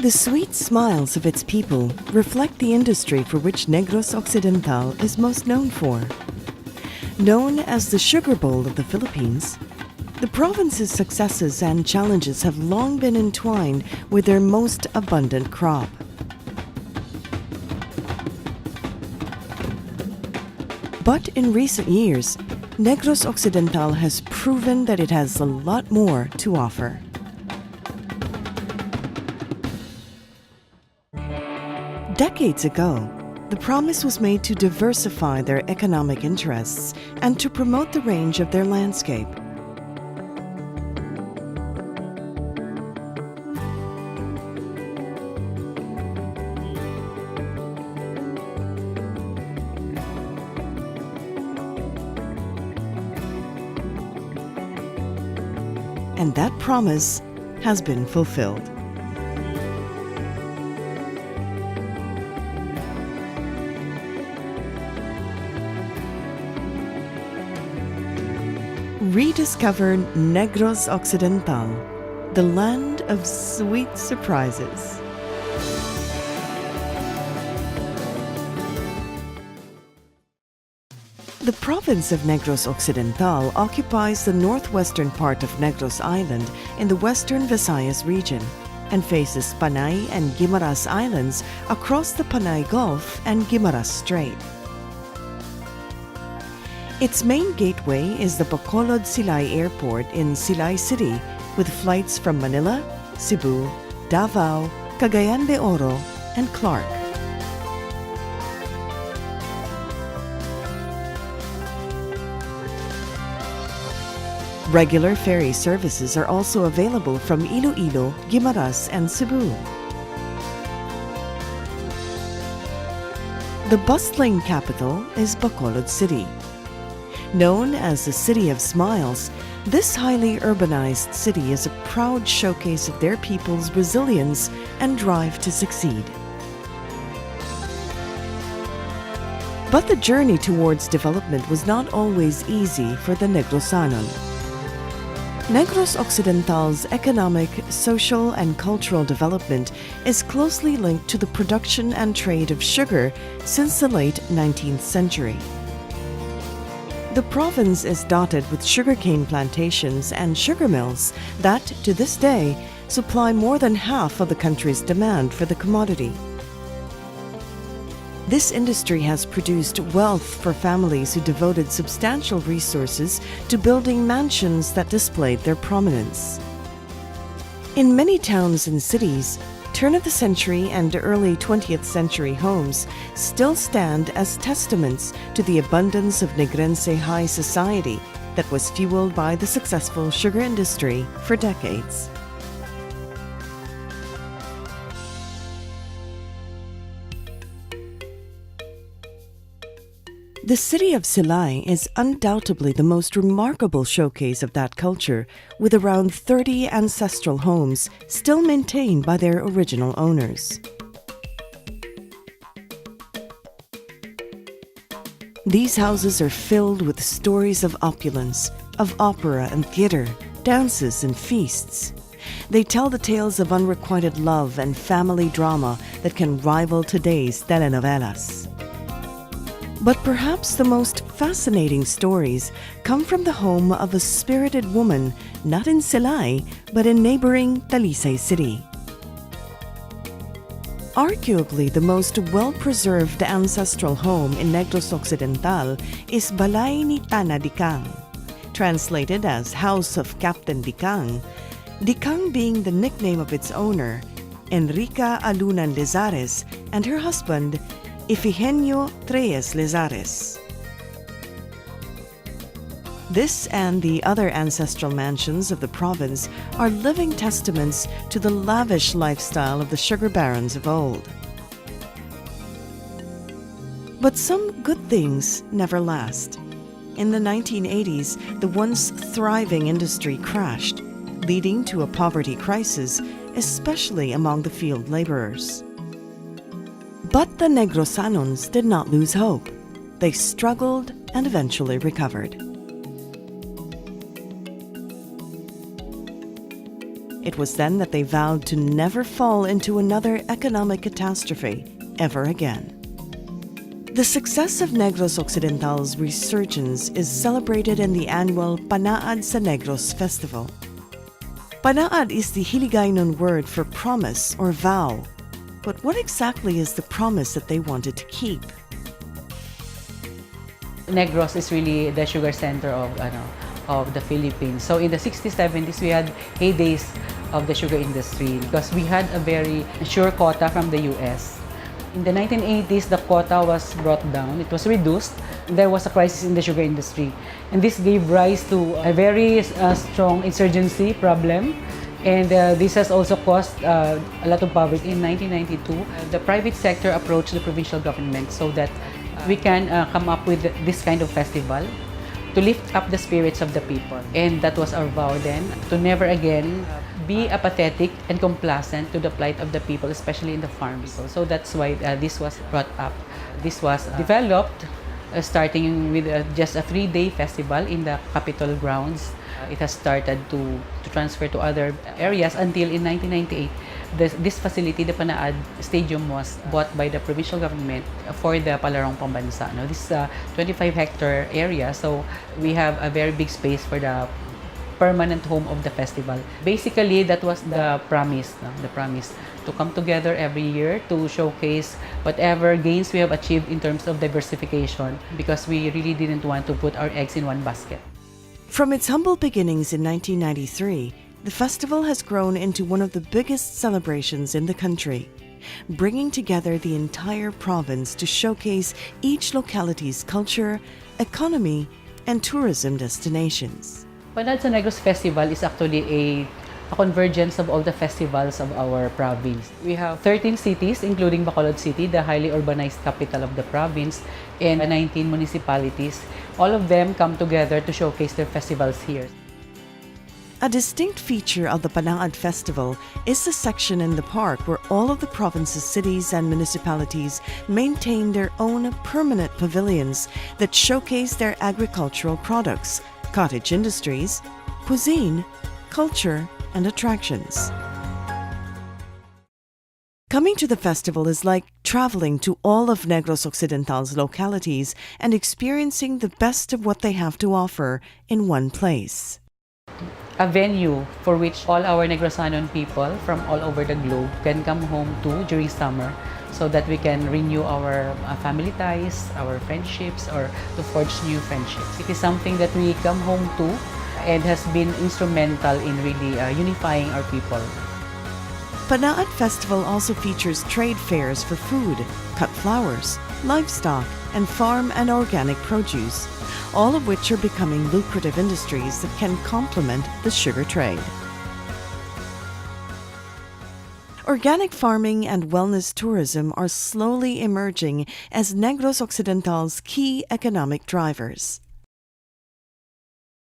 The sweet smiles of its people reflect the industry for which Negros Occidental is most known for. Known as the Sugar Bowl of the Philippines, the province's successes and challenges have long been entwined with their most abundant crop. But in recent years, Negros Occidental has proven that it has a lot more to offer. Decades ago, the promise was made to diversify their economic interests and to promote the range of their landscape. And that promise has been fulfilled. Rediscover Negros Occidental, the land of sweet surprises. The province of Negros Occidental occupies the northwestern part of Negros Island in the western Visayas region and faces Panay and Guimaras Islands across the Panay Gulf and Guimaras Strait. Its main gateway is the Bacolod-Silay Airport in Silay City, with flights from Manila, Cebu, Davao, Cagayan de Oro, and Clark. Regular ferry services are also available from Iloilo, Guimaras, and Cebu. The bustling capital is Bacolod City. Known as the City of Smiles, this highly urbanized city is a proud showcase of their people's resilience and drive to succeed. But the journey towards development was not always easy for the Negrosanon. Negros Occidental's economic, social, and cultural development is closely linked to the production and trade of sugar since the late 19th century. The province is dotted with sugarcane plantations and sugar mills that, to this day, supply more than half of the country's demand for the commodity. This industry has produced wealth for families who devoted substantial resources to building mansions that displayed their prominence. In many towns and cities, turn-of-the-century and early 20th century homes still stand as testaments to the abundance of Negrense high society that was fueled by the successful sugar industry for decades. The city of Silay is undoubtedly the most remarkable showcase of that culture, with around 30 ancestral homes still maintained by their original owners. These houses are filled with stories of opulence, of opera and theater, dances and feasts. They tell the tales of unrequited love and family drama that can rival today's telenovelas. But perhaps the most fascinating stories come from the home of a spirited woman, not in Silay, but in neighboring Talisay City. Arguably the most well-preserved ancestral home in Negros Occidental is Balay ni Tana Dikang, translated as House of Captain Dikang, Dikang being the nickname of its owner, Enrica Alunan Lezares, and her husband, Ifigenio Treyes Lezares. This and the other ancestral mansions of the province are living testaments to the lavish lifestyle of the sugar barons of old. But some good things never last. In the 1980s, the once thriving industry crashed, leading to a poverty crisis, especially among the field laborers. But the Negrosanons did not lose hope. They struggled and eventually recovered. It was then that they vowed to never fall into another economic catastrophe ever again. The success of Negros Occidental's resurgence is celebrated in the annual Panaad sa Negros Festival. Panaad is the Hiligaynon word for promise or vow. But what exactly is the promise that they wanted to keep? Negros is really the sugar center of the Philippines. So in the 60s, 70s, we had heydays of the sugar industry because we had a very sure quota from the US. In the 1980s, the quota was brought down. It was reduced. There was a crisis in the sugar industry. And this gave rise to a very strong insurgency problem. And this has also caused a lot of poverty. In 1992, the private sector approached the provincial government so that we can come up with this kind of festival to lift up the spirits of the people. And that was our vow then, to never again be apathetic and complacent to the plight of the people, especially in the farms. So that's why this was brought up. This was developed starting with just a 3-day festival in the Capitol grounds. It has started to transfer to other areas until in 1998, this facility, the Panaad Stadium, was bought by the provincial government for the Palarong Pambansa. Now, this is a 25-hectare area, so we have a very big space for the permanent home of the festival. Basically, that was the promise to come together every year to showcase whatever gains we have achieved in terms of diversification, because we really didn't want to put our eggs in one basket. From its humble beginnings in 1993, the festival has grown into one of the biggest celebrations in the country, bringing together the entire province to showcase each locality's culture, economy, and tourism destinations. Panaad sa Negros Festival is actually a convergence of all the festivals of our province. We have 13 cities, including Bacolod City, the highly urbanized capital of the province, and 19 municipalities. All of them come together to showcase their festivals here. A distinct feature of the Panaad Festival is the section in the park where all of the province's cities and municipalities maintain their own permanent pavilions that showcase their agricultural products, cottage industries, cuisine, culture, and attractions. Coming to the festival is like traveling to all of Negros Occidental's localities and experiencing the best of what they have to offer in one place. A venue for which all our Negrosanon people from all over the globe can come home to during summer, so that we can renew our family ties, our friendships, or to forge new friendships. It is something that we come home to and has been instrumental in really unifying our people. Panaad Festival also features trade fairs for food, cut flowers, livestock, and farm and organic produce, all of which are becoming lucrative industries that can complement the sugar trade. Organic farming and wellness tourism are slowly emerging as Negros Occidental's key economic drivers.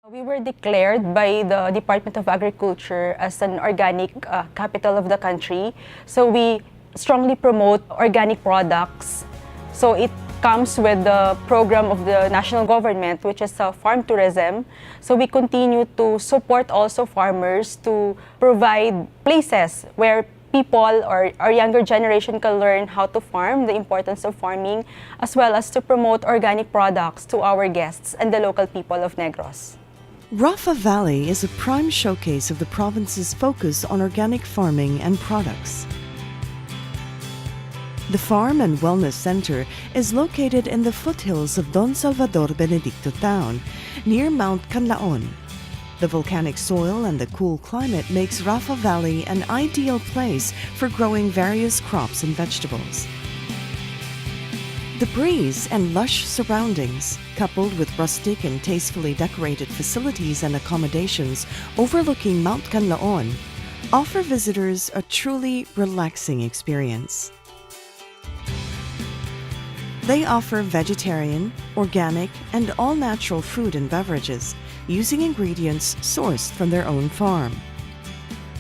We were declared by the Department of Agriculture as an organic capital of the country. So we strongly promote organic products. So it comes with the program of the national government, which is farm tourism. So we continue to support also farmers to provide places where people or our younger generation can learn how to farm, the importance of farming, as well as to promote organic products to our guests and the local people of Negros. Rafa Valley is a prime showcase of the province's focus on organic farming and products. The Farm and Wellness Center is located in the foothills of Don Salvador Benedicto town, near Mount Canlaon. The volcanic soil and the cool climate makes Rafa Valley an ideal place for growing various crops and vegetables. The breeze and lush surroundings, coupled with rustic and tastefully decorated facilities and accommodations overlooking Mount Canlaon, offer visitors a truly relaxing experience. They offer vegetarian, organic, and all-natural food and beverages using ingredients sourced from their own farm.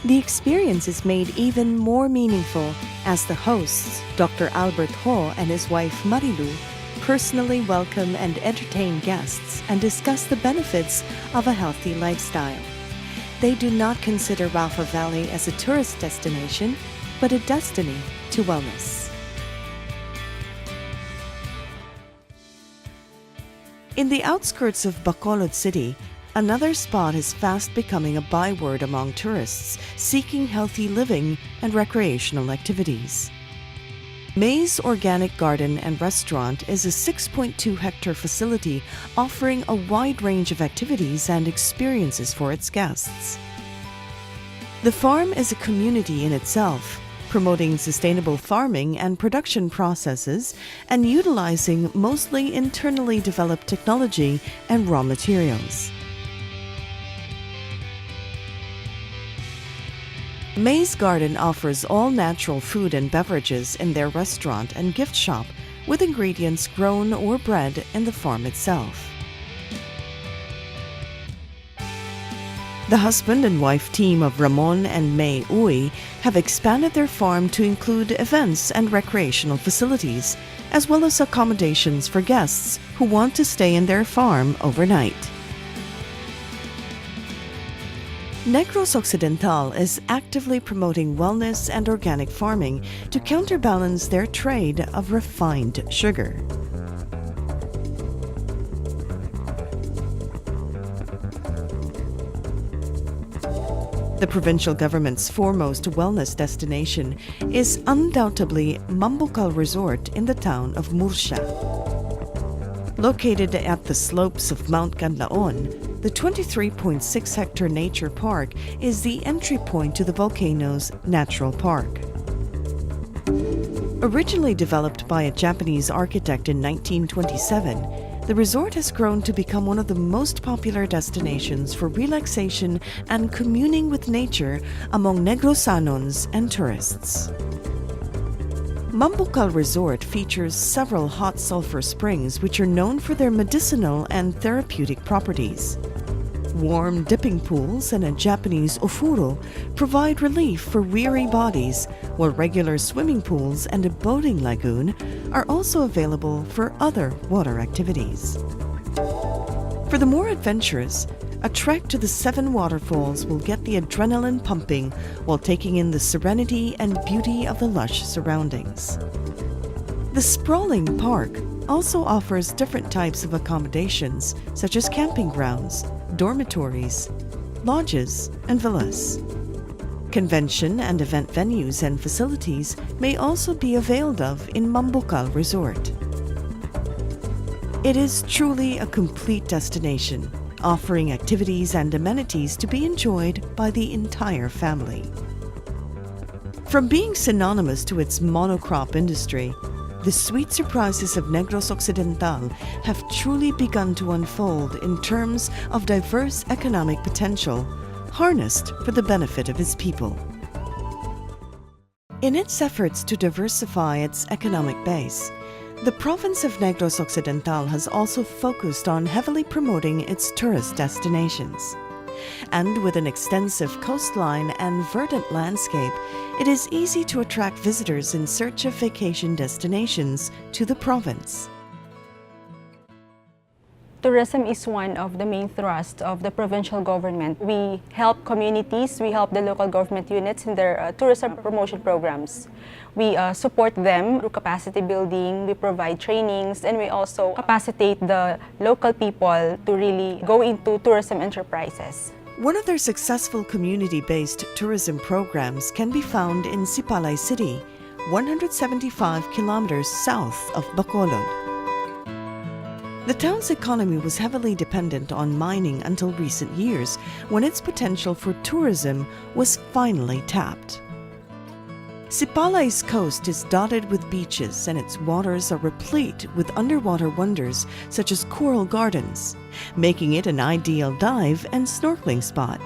The experience is made even more meaningful as the hosts, Dr. Albert Ho and his wife Marilu, personally welcome and entertain guests and discuss the benefits of a healthy lifestyle. they do not consider Ralph Valley as a tourist destination, but a destiny to wellness. In the outskirts of Bacolod City, another spot is fast becoming a byword among tourists seeking healthy living and recreational activities. May's Organic Garden and Restaurant is a 6.2-hectare facility offering a wide range of activities and experiences for its guests. The farm is a community in itself, promoting sustainable farming and production processes and utilizing mostly internally developed technology and raw materials. May's Garden offers all-natural food and beverages in their restaurant and gift shop with ingredients grown or bred in the farm itself. The husband and wife team of Ramon and May Uy have expanded their farm to include events and recreational facilities, as well as accommodations for guests who want to stay in their farm overnight. Negros Occidental is actively promoting wellness and organic farming to counterbalance their trade of refined sugar. The provincial government's foremost wellness destination is undoubtedly Mambucal Resort in the town of Murcia. Located at the slopes of Mount Canlaon, the 23.6-hectare nature park is the entry point to the volcano's natural park. Originally developed by a Japanese architect in 1927, the resort has grown to become one of the most popular destinations for relaxation and communing with nature among Negrosanons and tourists. Mambucal Resort features several hot sulfur springs which are known for their medicinal and therapeutic properties. Warm dipping pools and a Japanese ofuro provide relief for weary bodies, while regular swimming pools and a boating lagoon are also available for other water activities. For the more adventurous, a trek to the 7 waterfalls will get the adrenaline pumping while taking in the serenity and beauty of the lush surroundings. The sprawling park also offers different types of accommodations, such as camping grounds, dormitories, lodges, and villas. Convention and event venues and facilities may also be availed of in Mambucal Resort. It is truly a complete destination, offering activities and amenities to be enjoyed by the entire family. From being synonymous to its monocrop industry, the sweet surprises of Negros Occidental have truly begun to unfold in terms of diverse economic potential, harnessed for the benefit of its people. In its efforts to diversify its economic base, the province of Negros Occidental has also focused on heavily promoting its tourist destinations. And with an extensive coastline and verdant landscape, it is easy to attract visitors in search of vacation destinations to the province. Tourism is one of the main thrusts of the provincial government. We help communities, we help the local government units in their tourism promotion programs. We support them through capacity building, we provide trainings, and we also capacitate the local people to really go into tourism enterprises. One of their successful community-based tourism programs can be found in Sipalay City, 175 kilometers south of Bacolod. The town's economy was heavily dependent on mining until recent years, when its potential for tourism was finally tapped. Sipalay's coast is dotted with beaches and its waters are replete with underwater wonders such as coral gardens, making it an ideal dive and snorkeling spot.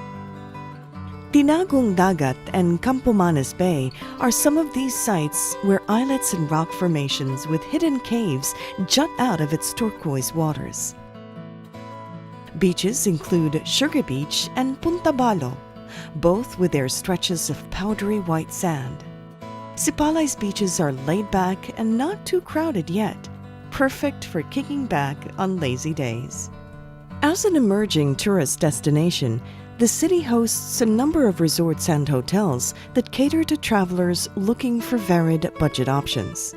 Tinagong Dagat and Campomanes Bay are some of these sites where islets and rock formations with hidden caves jut out of its turquoise waters. Beaches include Sugar Beach and Punta Balo, both with their stretches of powdery white sand. Sipalay's beaches are laid back and not too crowded yet, perfect for kicking back on lazy days. As an emerging tourist destination, the city hosts a number of resorts and hotels that cater to travelers looking for varied budget options.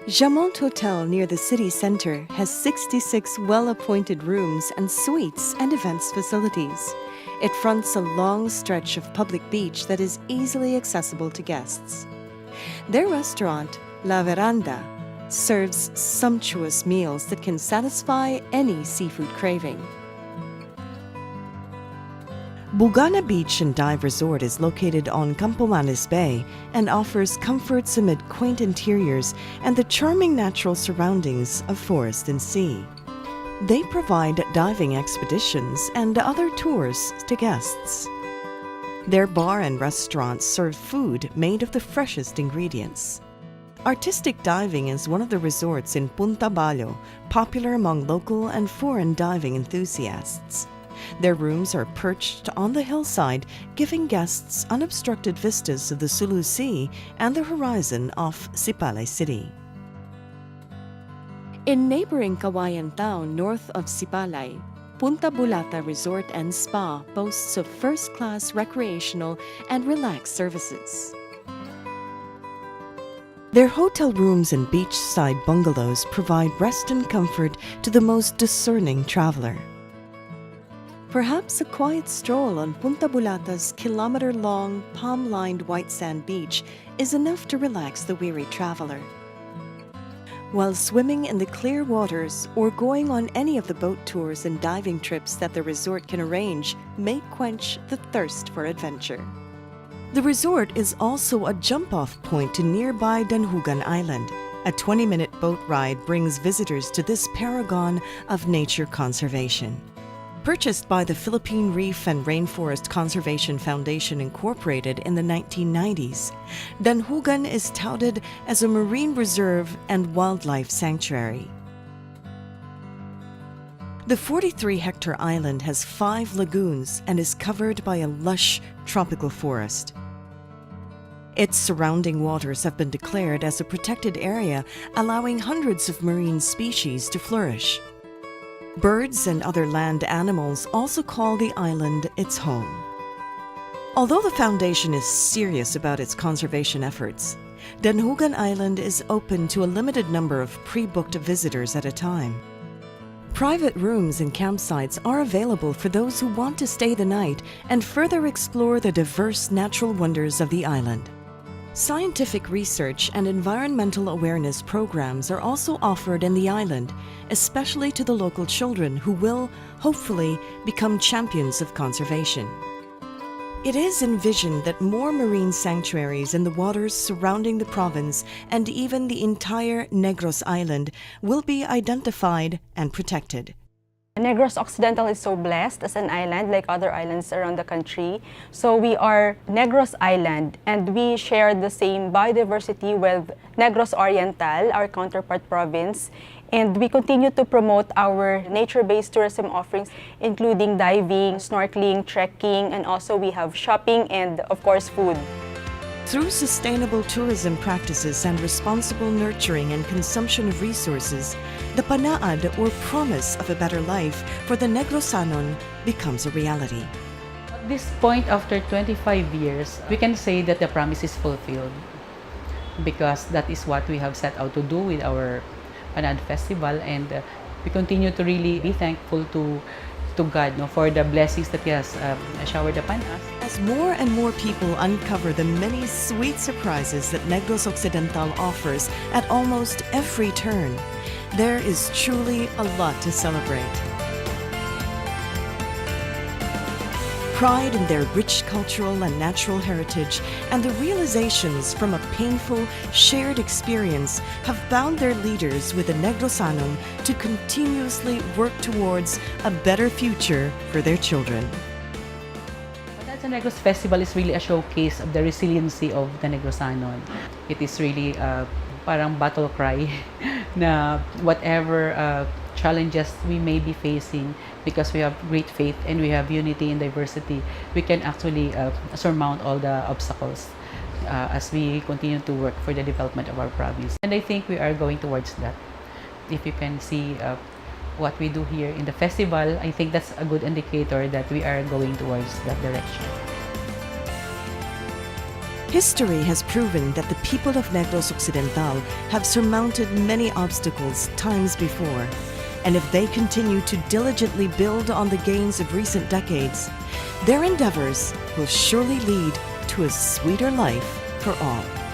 Jamont Hotel near the city center has 66 well-appointed rooms and suites and events facilities. It fronts a long stretch of public beach that is easily accessible to guests. Their restaurant, La Veranda, serves sumptuous meals that can satisfy any seafood craving. Bugana Beach and Dive Resort is located on Campomanes Bay and offers comforts amid quaint interiors and the charming natural surroundings of forest and sea. They provide diving expeditions and other tours to guests. Their bar and restaurants serve food made of the freshest ingredients. Artistic diving is one of the resorts in Punta Ballo, popular among local and foreign diving enthusiasts. Their rooms are perched on the hillside, giving guests unobstructed vistas of the Sulu Sea and the horizon off Sipalay City. In neighboring Kawayan Town north of Sipalay, Punta Bulata Resort and Spa boasts of first-class recreational and relaxed services. Their hotel rooms and beachside bungalows provide rest and comfort to the most discerning traveler. Perhaps a quiet stroll on Punta Bulata's kilometer-long, palm-lined white sand beach is enough to relax the weary traveler. While swimming in the clear waters or going on any of the boat tours and diving trips that the resort can arrange may quench the thirst for adventure. The resort is also a jump-off point to nearby Danhugan Island. A 20-minute boat ride brings visitors to this paragon of nature conservation. Purchased by the Philippine Reef and Rainforest Conservation Foundation Incorporated in the 1990s, Danhugan is touted as a marine reserve and wildlife sanctuary. The 43-hectare island has 5 lagoons and is covered by a lush tropical forest. Its surrounding waters have been declared as a protected area, allowing hundreds of marine species to flourish. Birds and other land animals also call the island its home. Although the foundation is serious about its conservation efforts, Danhugan Island is open to a limited number of pre-booked visitors at a time. Private rooms and campsites are available for those who want to stay the night and further explore the diverse natural wonders of the island. Scientific research and environmental awareness programs are also offered in the island, especially to the local children who will, hopefully, become champions of conservation. It is envisioned that more marine sanctuaries in the waters surrounding the province and even the entire Negros Island will be identified and protected. Negros Occidental is so blessed as an island like other islands around the country. So we are Negros Island and we share the same biodiversity with Negros Oriental, our counterpart province. And we continue to promote our nature-based tourism offerings, including diving, snorkeling, trekking, and also we have shopping and, of course, food. Through sustainable tourism practices and responsible nurturing and consumption of resources, the Panaad, or promise of a better life for the Negrosanon, becomes a reality. At this point, after 25 years, we can say that the promise is fulfilled because that is what we have set out to do with our Panaad Festival, and we continue to really be thankful to God for the blessings that He has showered upon us. As more and more people uncover the many sweet surprises that Negros Occidental offers at almost every turn, there is truly a lot to celebrate. Pride in their rich cultural and natural heritage and the realizations from a painful, shared experience have bound their leaders with the Negrosanon to continuously work towards a better future for their children. The Negros Festival is really a showcase of the resiliency of the Negrosanon. It is really parang battle cry na whatever challenges we may be facing, because we have great faith and we have unity in diversity, we can actually surmount all the obstacles as we continue to work for the development of our province. And I think we are going towards that. If you can see what we do here in the festival, I think that's a good indicator that we are going towards that direction. History has proven that the people of Negros Occidental have surmounted many obstacles times before, and if they continue to diligently build on the gains of recent decades, their endeavors will surely lead to a sweeter life for all.